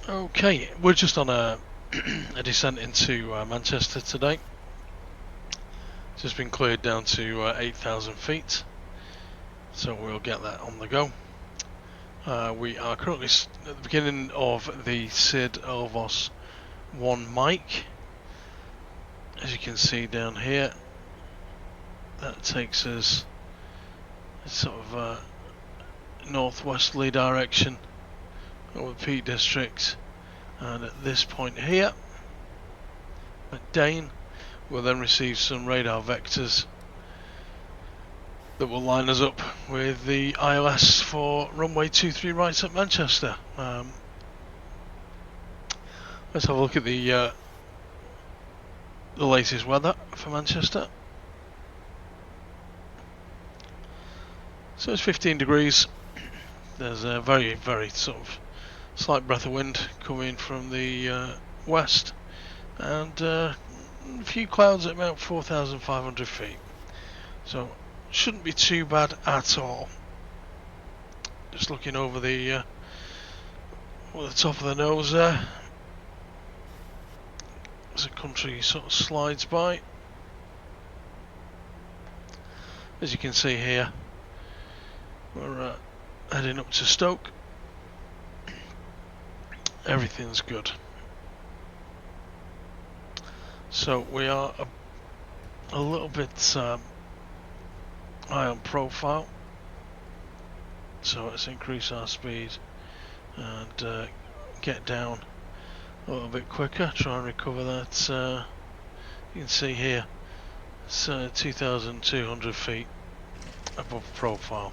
Okay, we're just on a descent into Manchester today. It's just been cleared down to 8,000 feet, so we'll get that on the go. We are currently at the beginning of the SID ELVOS1 mic. As you can see down here, that takes us sort of northwesterly direction over the Peak District, and at this point here at Dane we'll then receive some radar vectors that will line us up with the ILS for runway 23 right at Manchester. Let's have a look at the latest weather for Manchester. So it's 15 degrees. There's a very sort of slight breath of wind coming from the west, and a few clouds at about 4,500 feet. So shouldn't be too bad at all. Just looking over the top of the nose there, as the country sort of slides by. As you can see here, we're heading up to Stoke. Everything's good. So we are a little bit high on profile, so let's increase our speed and get down a little bit quicker, try and recover that. You can see here it's 2,200 feet above profile.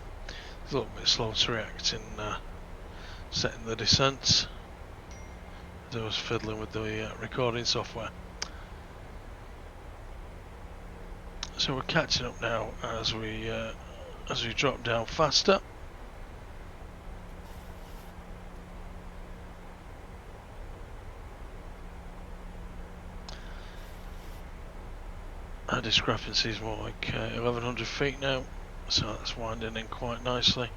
It's a little bit slow to react in setting the descent. I was fiddling with the recording software. So we're catching up now as we drop down faster. Our discrepancy is more like 1,100 feet now, so that's winding in quite nicely.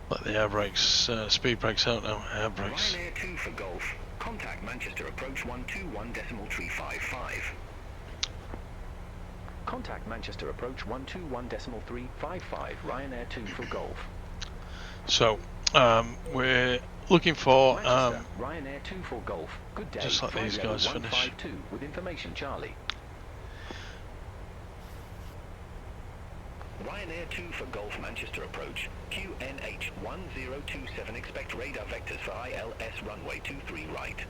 Let the air brakes, speed brakes out now, air brakes. Ryanair 2 for Golf. Contact Manchester approach 121.355. Contact Manchester approach 121.355. Ryanair 2 for Golf. So, we're looking for Ryanair 2 for Golf. Good day. Just let these guys finish. With information Charlie. Ryanair 2 for Golf Manchester approach. QNH 1027 expect radar vectors for ILS runway 23 right.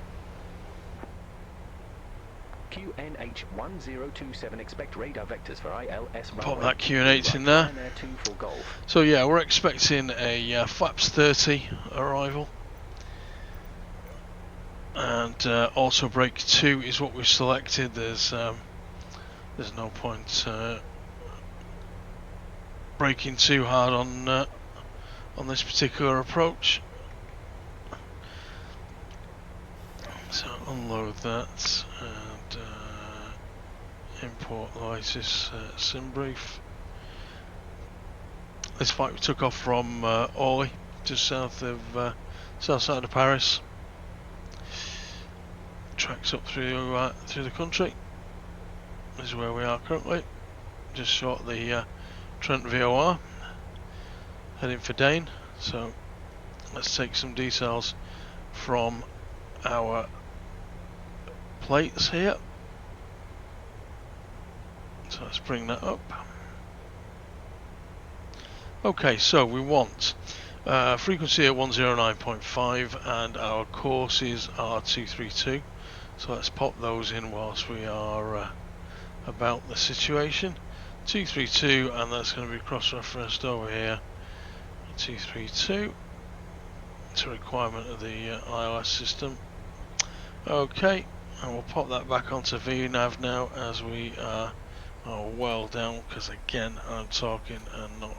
QNH 1027 expect radar vectors for ILS runway. Pop that QNH in there. Ryanair 2 for Golf. So yeah, we're expecting a flaps 30 arrival. And auto brake 2 is what we've selected. There's no point braking too hard on this particular approach. So unload that and import the latest sim brief. This flight we took off from Orly, just south side of Paris. Tracks up through the country. This is where we are currently, just short of the Trent VOR, heading for Dane. So let's take some details from our plates here. So let's bring that up. Okay, so we want frequency at 109.5 and our courses are 232. So let's pop those in whilst we are about the situation. 232, and that's going to be cross-referenced over here. 232. It's a requirement of the ILS system. Okay, and we'll pop that back onto VNAV now as we are are well down, because again I'm talking and not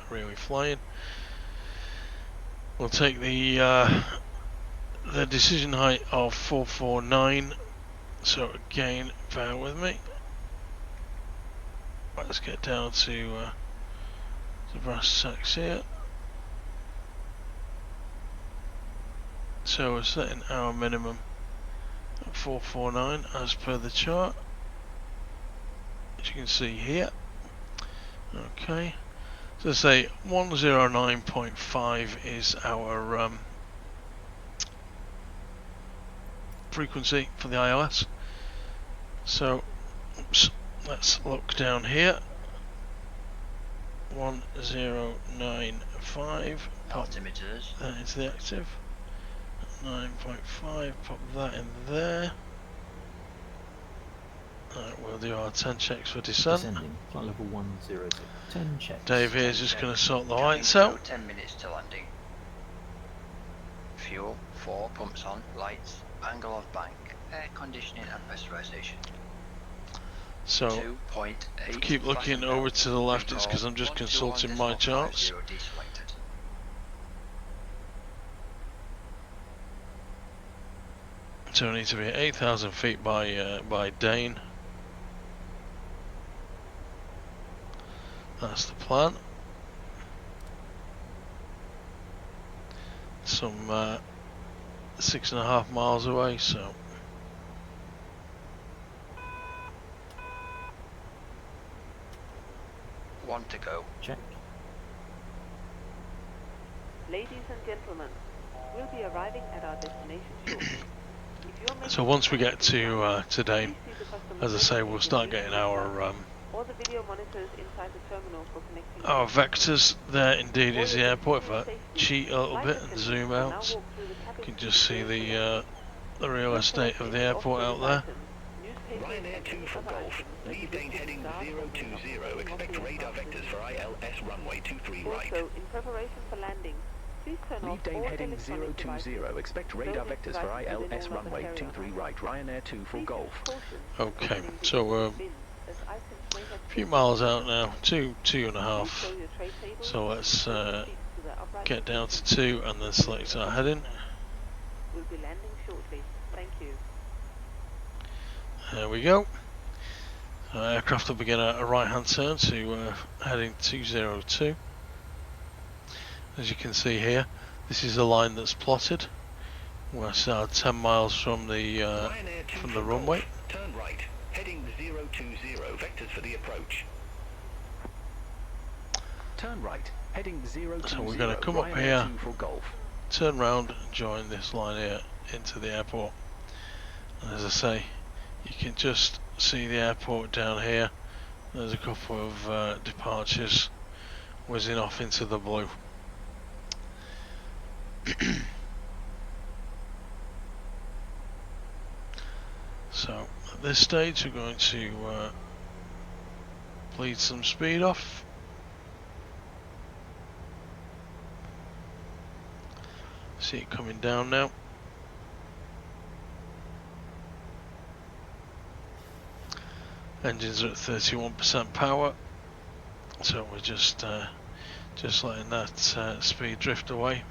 really flying. We'll take the decision height of 449. So again, bear with me. Let's get down to the brass tacks here. So we're setting our minimum at 449 as per the chart, as you can see here. Okay, so say 109.5 is our frequency for the ILS. So oops, let's look down here. 1095. Altimeters. That is the active. 9.5. Pop that in there. Right, we'll do our 10 checks for descent. Descending, flight level 100. 10 checks. Dave here is just going to sort the Cabin lights crew, out. 10 minutes to landing. Fuel, 4 pumps on, lights, angle of bank, air conditioning and pressurization. So 2.8. keep looking over to the left, it's because I'm just consulting my charts. Deselected. So we need to be at 8,000 feet by Dane. That's the plan. Some 6.5 miles away, so 1 to go. Check. Ladies and gentlemen, we'll be arriving at our destination shortly. If you're making so once we get to Dane, please see the customer as I say, service we'll agent start using getting the our card or the video monitors inside the terminal for connecting. our vectors. There indeed is the airport. If I Safety. cheat a little Flight bit and attendants zoom will now out, walk through the cabin you can to just see prepare for landing. the real Please estate collect of the any airport out off-road there. items, newspapers, Ryanair and 2 any for other Golf. items that Leave you Dane wish to heading start 020. from Expect the radar aircraft. vectors for ILS runway 23 right. Also, in preparation for landing, please turn off Leave Dane all heading electronic 020. devices. Expect radar Loading vectors for devices within ILS all other runway carrier 23 right. aircraft. Ryanair 2 for Please Golf. use caution Okay, opening the so exit bins, as items may have a few safety miles hazards out now, inside. two and a Please half. stow your tray tables So let's and the seats to the upright get down to position 2 and then secured select in our the heading. seat. We'll be landing shortly. Thank you. There we go. Aircraft will begin a right hand turn to heading 202. As you can see here, this is a line that's plotted. We're 10 miles from the Ryanair 2 for runway. Golf. Turn right. Heading 020. Vectors for the approach. Turn right. Heading 020. So we're going to come up Ryanair here, 2 for Golf. turn round and join this line here into the airport. And as I say, you can just see the airport down here. There's a couple of departures whizzing off into the blue. So at this stage we're going to bleed some speed off. See it coming down now. Engines are at 31% power, so we're just letting that speed drift away.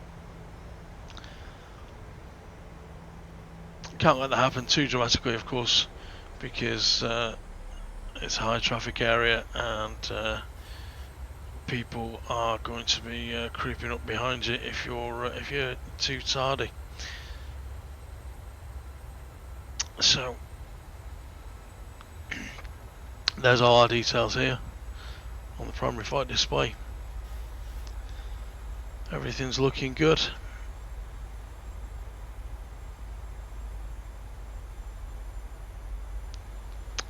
Can't let that happen too dramatically, of course, because it's a high traffic area and people are going to be creeping up behind you if you're too tardy. So there's all our details here on the primary flight display. Everything's looking good.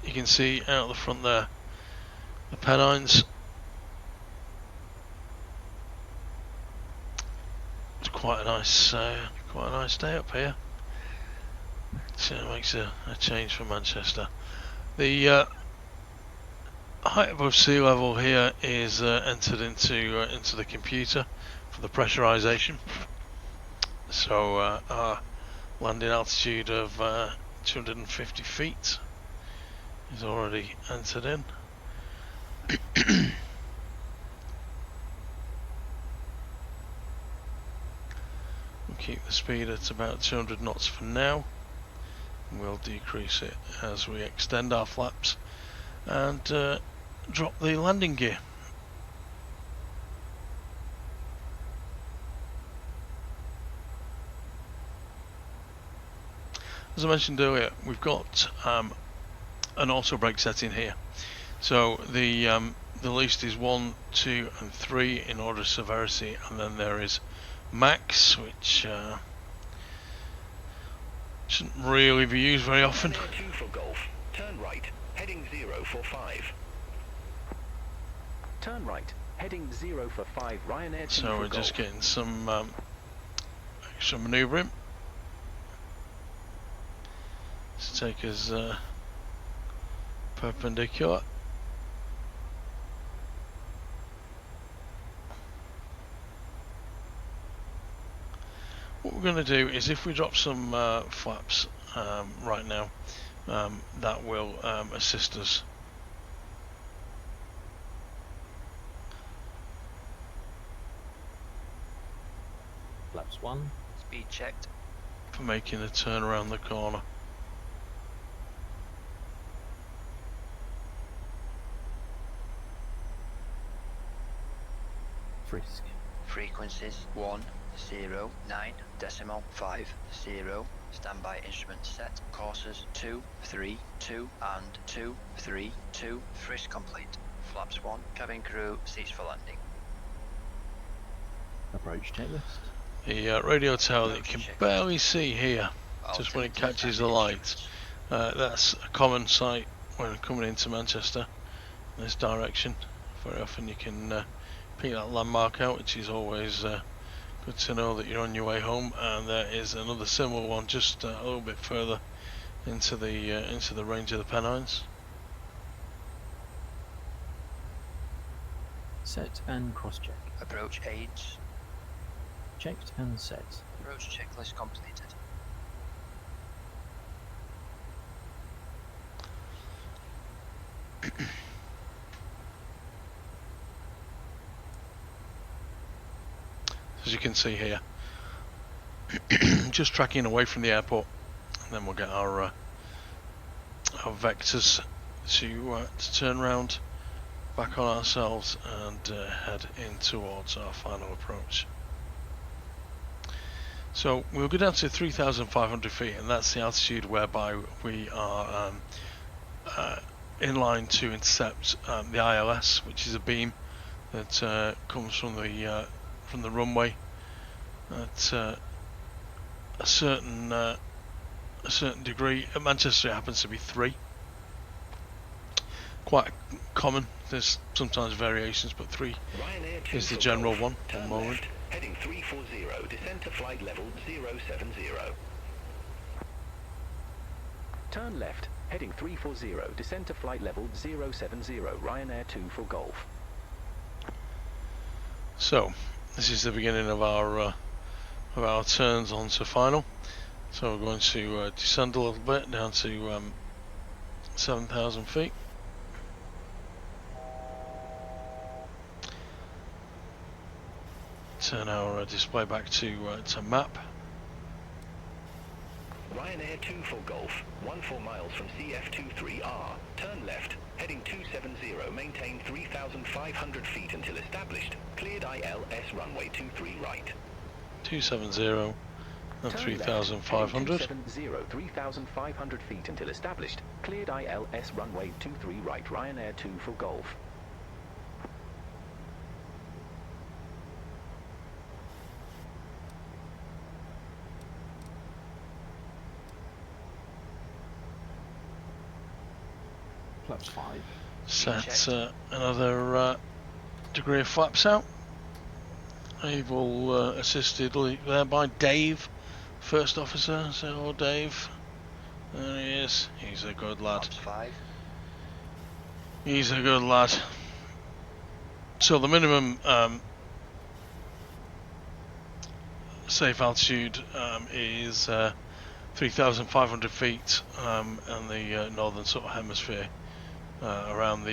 You can see out the front there the Pennines. It's quite a nice day up here. So it makes a change from Manchester. The height above sea level here is entered into the computer for the pressurization. So our landing altitude of 250 feet is already entered in. We'll keep the speed at about 200 knots for now. We'll decrease it as we extend our flaps and drop the landing gear. As I mentioned earlier, we've got an auto brake setting here. So the least is 1, 2 and 3 in order of severity, and then there is max, which shouldn't really be used very often. 2 for golf. Turn right, heading 0 for 5. Turn right, heading 0 for 5. Ryanair 2 So for we're just golf. getting some extra manoeuvring to take us perpendicular. What we're going to do is, if we drop some flaps right now, that will assist us. Flaps 1. Speed checked. For making a turn around the corner. Frisk. Frequencies 109.50. Standby instrument set. Courses 2, 3, 2 and 2, 3, 2. Frisk complete. Flaps 1. Cabin crew seats for landing. Approach checklist. The radio tower that you can barely see here, just when it Alternative catches the landing light. instruments. That's a common sight when coming into Manchester in this direction. Very often you can pick that landmark out, which is always good to know that you're on your way home. And there is another similar one just a little bit further into the range of the Pennines. Set and cross check. Approach aids. Checked and set. Approach checklist completed. As you can see here, just tracking away from the airport, and then we'll get our vectors to turn round back on ourselves and head in towards our final approach. So we'll go down to 3,500 feet, and that's the altitude whereby we are in line to intercept the ILS, which is a beam that comes from the runway at a certain degree. At Manchester it happens to be 3. Quite common. There's sometimes variations, but 3 Ryanair 2 is the for general golf. one at Turn the moment. left, heading 340. Descend to flight level 070. Turn left, heading 340. Descend to flight level 070. Ryanair 2 for golf. So this is the beginning of our turns onto final. So we're going to descend a little bit down to 7,000 feet. Turn our display back to map. Ryanair 2 for golf, 14 miles from CF23R. Turn left, heading 270. Maintain 3,500 feet until established. Cleared ILS runway 23 right. 270 and 3,500. 270, 3,500 feet until established. Cleared ILS runway 23 right. Ryanair 2 for golf. Flaps 5. Set another degree of flaps out. Able assisted there by Dave, first officer. So, hello Dave. There he is. He's a good lad. Flaps 5. He's a good lad. So the minimum safe altitude is 3,500 feet in the northern sort of hemisphere, around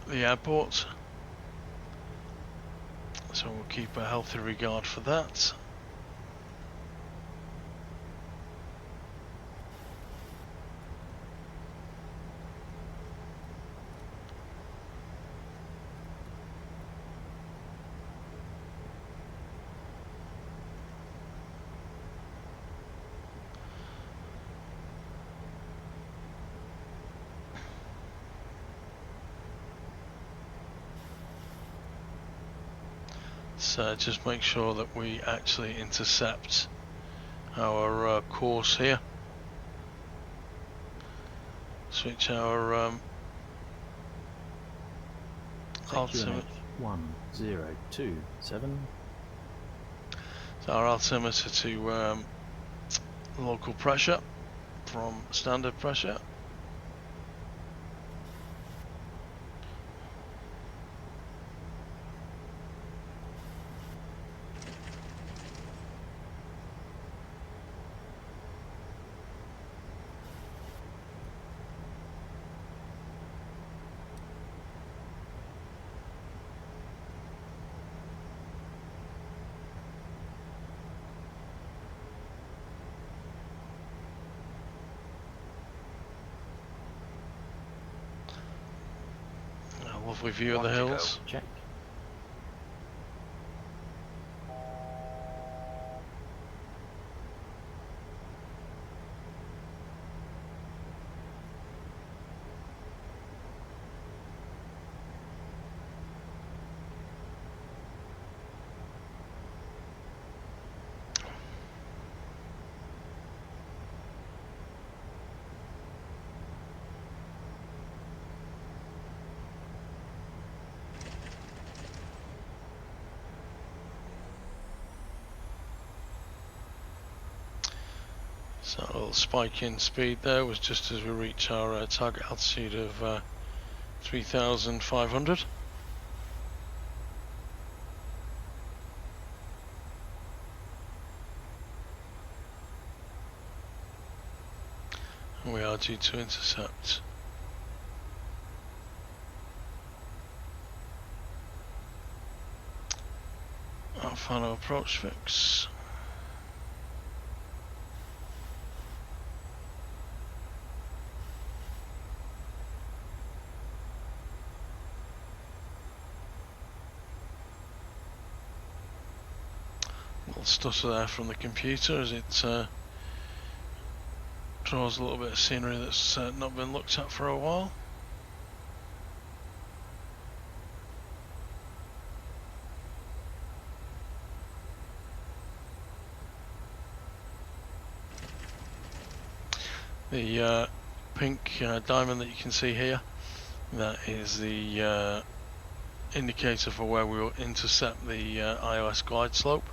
the airport. So we'll keep a healthy regard for that. So just make sure that we actually intercept our course here. Switch our altimeter. 1027. So our altimeter to local pressure from standard pressure. A lovely view of the One to go. hills. Check. So a little spike in speed there was just as we reach our target altitude of 3,500. And we are due to intercept. Our final approach fix. Little stutter there from the computer as it draws a little bit of scenery that's not been looked at for a while. The pink diamond that you can see here, that is the indicator for where we will intercept the IOS glide slope.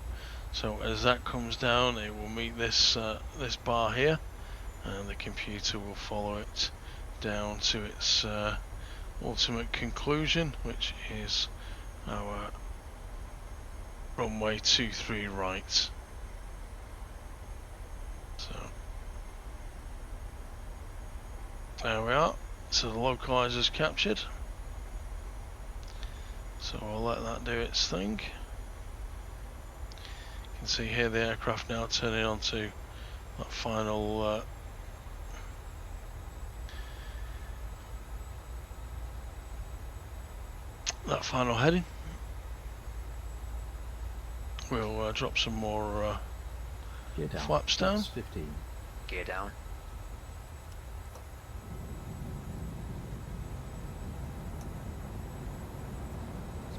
So as that comes down, it will meet this this bar here, and the computer will follow it down to its ultimate conclusion, which is our runway 23 right. So there we are. So the localizer is captured. So we'll let that do its thing. You can see here the aircraft now turning onto that final heading. We'll drop some more Gear down. flaps down. Plus 15. Gear down.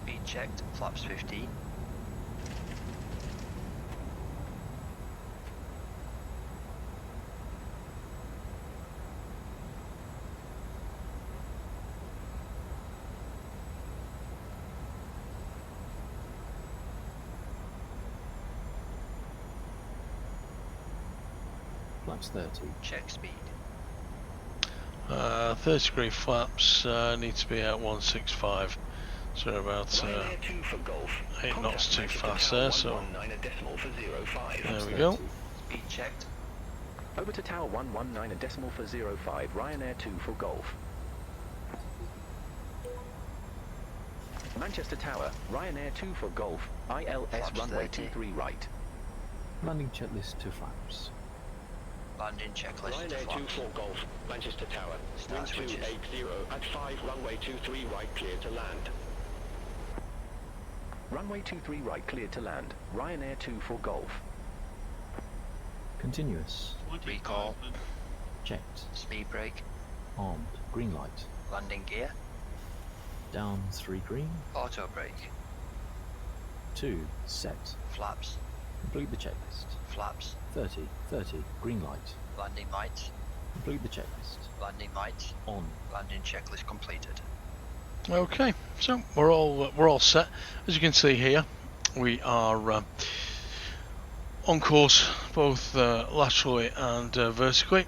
Speed checked, flaps 15. Flaps 30. Check speed. 30 degree flaps need to be at 165. So we're about Ryanair 2 for Golf. 8 knots too Contact fast Tower there, so 119 a decimal for 05. there we go. Speed checked. Over to Tower 119 a decimal for 05. Ryanair 2 for Golf. Manchester Tower, Ryanair 2 for Golf, ILS Flaps runway 30. 23 right. Landing checklist to flaps. Landing checklist to Ryanair 2 flaps. for Golf, Manchester Tower, Start wind switches. 280 at 5 runway 23 right clear to land. Runway 23 right cleared to land. Ryanair 2 for Golf. Continuous. Recall. Checked. Speed brake. Armed. Green light. Landing gear. Down 3 green. Auto brake. 2. Set. Flaps. Complete the checklist. Flaps. 30. 30. Green light. Landing lights. Complete the checklist. Landing lights. On. Landing checklist completed. Okay, so we're all set. As you can see here, we are on course both laterally and vertically.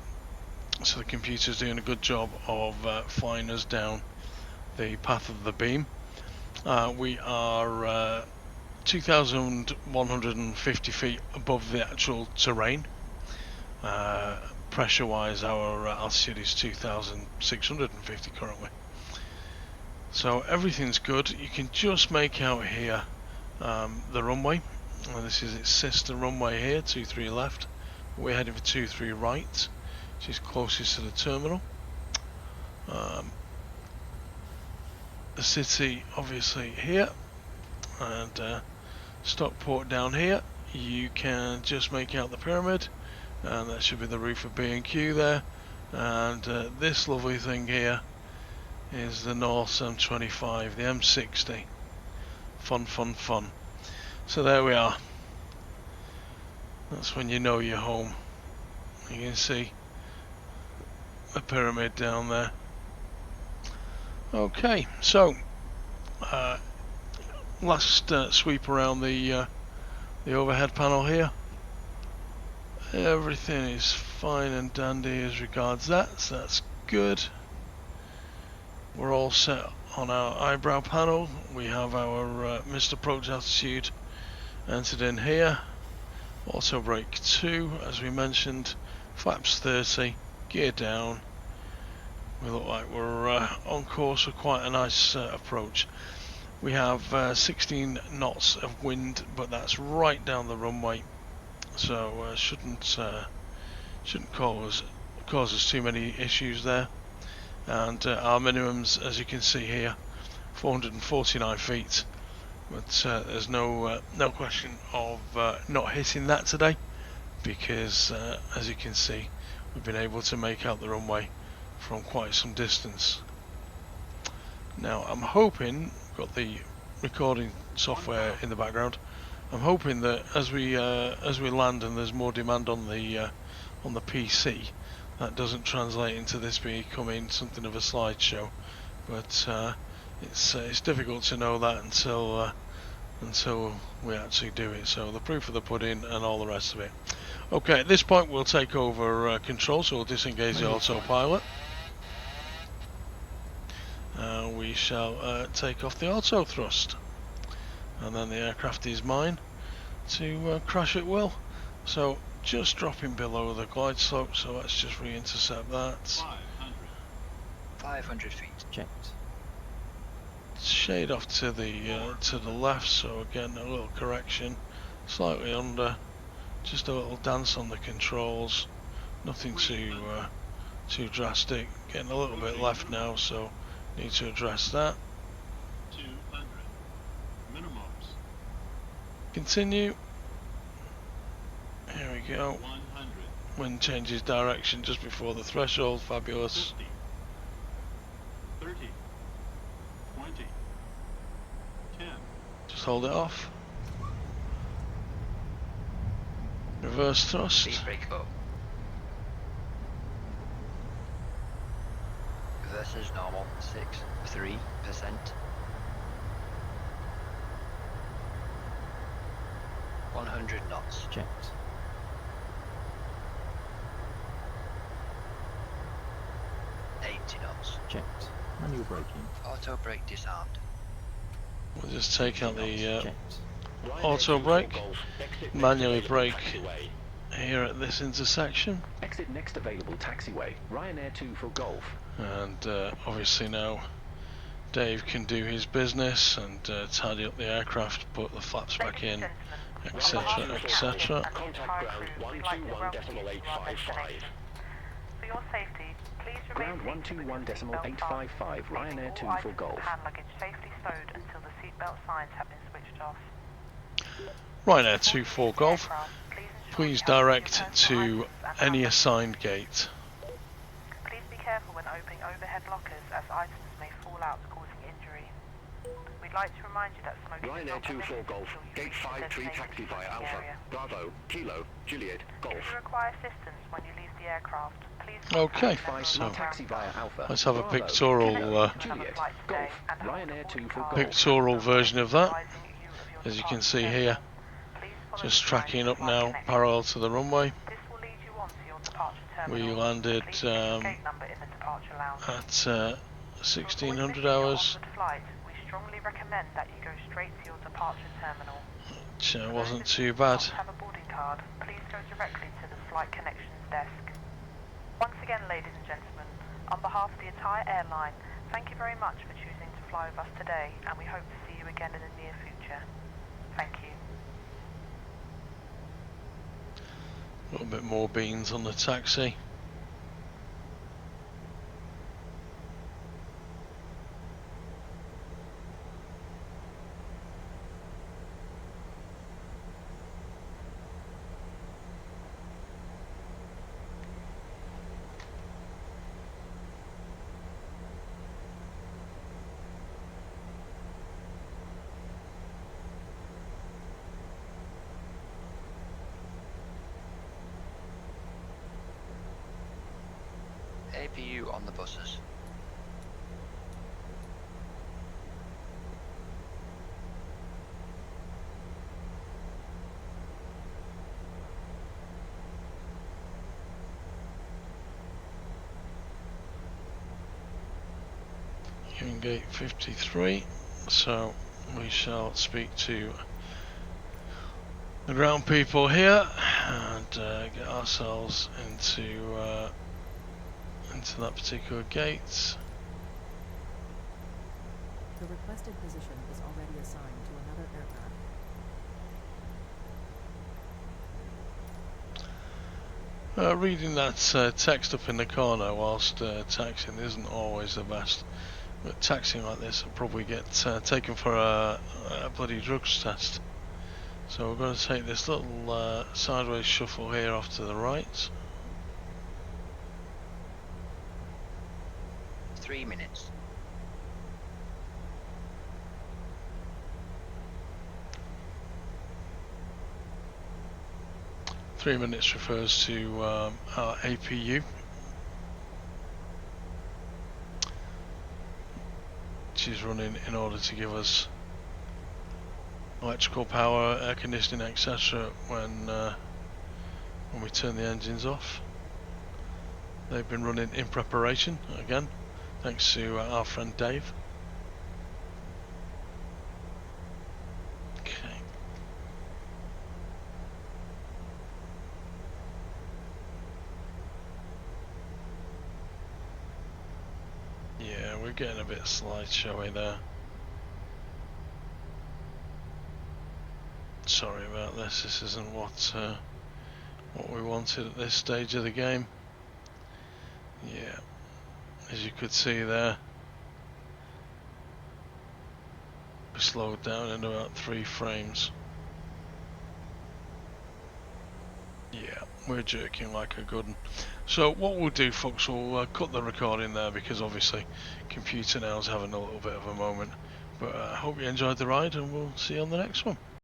So the computer's doing a good job of flying us down the path of the beam. We are 2,150 feet above the actual terrain. Pressure-wise, our altitude is 2,650 currently. So everything's good. You can just make out here the runway. This is its sister runway here, 23 left. We're heading for 23 right, which is closest to the terminal. The city obviously here, and Stockport down here. You can just make out the pyramid, and that should be the roof of B&Q there. And this lovely thing here is the North M25, the M60. Fun, fun, fun. So there we are. That's when you know you're home. You can see the pyramid down there. Okay, so last sweep around the overhead panel here. Everything is fine and dandy as regards that, so that's good. We're all set on our eyebrow panel. We have our missed approach altitude entered in here. Auto brake 2, as we mentioned. Flaps 30, gear down. We look like we're on course for quite a nice approach. We have 16 knots of wind, but that's right down the runway, so shouldn't cause us too many issues there. And our minimums, as you can see here, 449 feet. But there's no question of not hitting that today, because as you can see, we've been able to make out the runway from quite some distance. Now I'm hoping, got the recording software in the background, I'm hoping that as we land and there's more demand on the PC, that doesn't translate into this becoming something of a slideshow. But it's difficult to know that until we actually do it. So the proof of the pudding and all the rest of it. Okay, at this point we'll take over control, so we'll disengage the autopilot. We shall take off the auto thrust, and then the aircraft is mine to crash at will. So just dropping below the glide slope, so let's just re-intercept that. 500 feet. Checked. Shade off to the left, so again a little correction, slightly under, just a little dance on the controls, nothing too drastic. Getting a little bit left now, so need to address that. 200 minimums. Continue. Here we go. 100. Wind changes direction just before the threshold. Fabulous. 50. 30. 20. 10. Just hold it off. Reverse thrust. Speed brake up. Versus normal 3%. 100 knots. Checked. Knots. Checked. Manual braking. Auto brake disarmed. We'll just take out the Checked. Ryanair auto 2 for brake, Golf, exit manually next brake available taxiway. here at this intersection, Exit next available taxiway. Ryanair 2 for Golf. and obviously now Dave can do his business and tidy up the aircraft, put the flaps back in, etc, etc. Contact ground 121.855. For your safety, please Ground remain seated with your 121.855, seatbelt fastened, Ryanair leaving all 2 for items Golf. and hand luggage safely stowed until the seatbelt signs have been switched off. Ryanair 24 Golf, please direct to any items. assigned gate. Please be careful when opening overhead lockers as items may fall out causing injury. We'd like to remind you that smoking is Ryanair not 2 for permitted Golf, until you gate reach the 53 designated taxi via smoking Alpha, area. Bravo, Kilo, Juliet, Golf. If you require assistance when you leave the aircraft, please Okay, contact so taxi via Alpha. let's have a Bravo, pictorial Kilo, Juliet, Golf. and hold Ryanair the 2 for boarding Golf. card pictorial version of that, advising you of your as you can departure see here, terminal. Please follow just the signs tracking of up flight now connections. parallel to the runway. This will lead you on to your departure terminal. We landed Please check your gate number in the departure lounge. at To avoid 1600 missing your hours, onward flight, we strongly recommend that you go straight to your departure terminal. which For those wasn't of you too who do bad. not have a boarding card, please go directly to the flight connections desk. Once again, ladies and gentlemen, on behalf of the entire airline, thank you very much for choosing to fly with us today, and we hope to see you again in the near future. Thank you. A little bit more beans on the taxi. APU on the buses. In gate 53, so we shall speak to the ground people here and get ourselves into that particular gate. The requested position is already assigned to another aircraft. Reading that text up in the corner whilst taxiing isn't always the best, but taxiing like this will probably get taken for a bloody drugs test. So we're going to take this little sideways shuffle here off to the right. 3 minutes. Three minutes refers to our APU, which is running in order to give us electrical power, air conditioning, etc. when we turn the engines off. They've been running in preparation again, thanks to our friend Dave. Okay. Yeah, we're getting a bit slideshowy there. Sorry about this. This isn't what we wanted at this stage of the game. Yeah, as you could see there, we slowed down in about 3 frames. Yeah, we're jerking like a good one. So what we'll do, folks, we'll cut the recording there because obviously computer now's having a little bit of a moment. But I hope you enjoyed the ride and we'll see you on the next one.